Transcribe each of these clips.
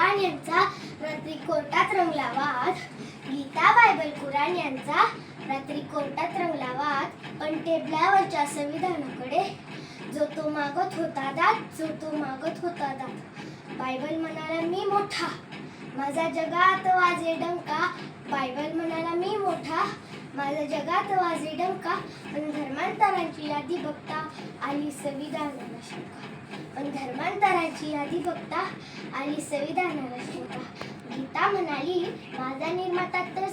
कुराण यांचा रात्री कोर्टात रंगला वाद. गीता बायबल कुराण यांचा रात्री कोर्टात रंगला वाद. पण टेबलावरच्या संविधानाकडे जो तो मागत होता दात. बायबल म्हणाला मी मोठा, माझा जगात वाजे डंका. बायबल म्हणाला मी मोठा, माझा जगात वाजे डंका. पण धर्मांतरांची यादी बघता आली संविधानाला शंका. गीता म्हणाली माझा निर्माता तर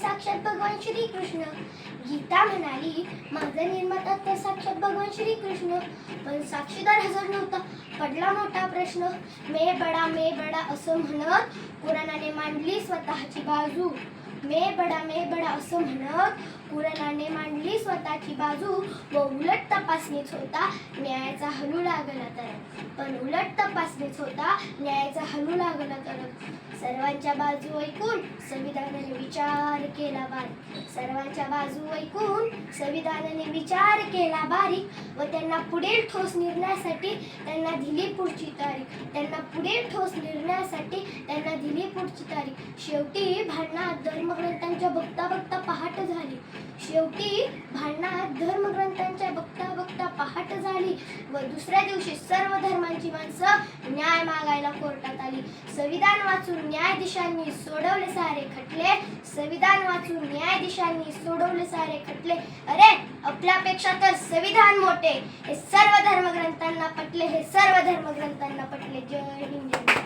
साक्षात भगवान श्रीकृष्ण. पण साक्षीदार हजर नव्हता. पडला मोठा प्रश्न. मे बडा असं म्हणत कुराणाने मांडली स्वतःची बाजू. कुराणाने मांडली स्वतःची बाजू. व उलट तपासणीच होता न्यायाचा हलू लागला तर. सर्वांच्या बाजू ऐकून संविधानाने विचार केला बारीक. व त्यांना पुढील ठोस निर्णयासाठी त्यांना दिली पुढची तारीख. शेवटी भांडणात धर्मग्रंथांच्या बघता पहाट झाली. व दुसऱ्या दिवशी सर्व धर्मांची माणसं न्याय मागायला कोर्टात आली. संविधान वाचून न्यायाधीशांनी सोडवले सारे खटले. अरे आपल्यापेक्षा तर संविधान मोठे हे सर्व धर्मग्रंथांना पटले. जय हिंद.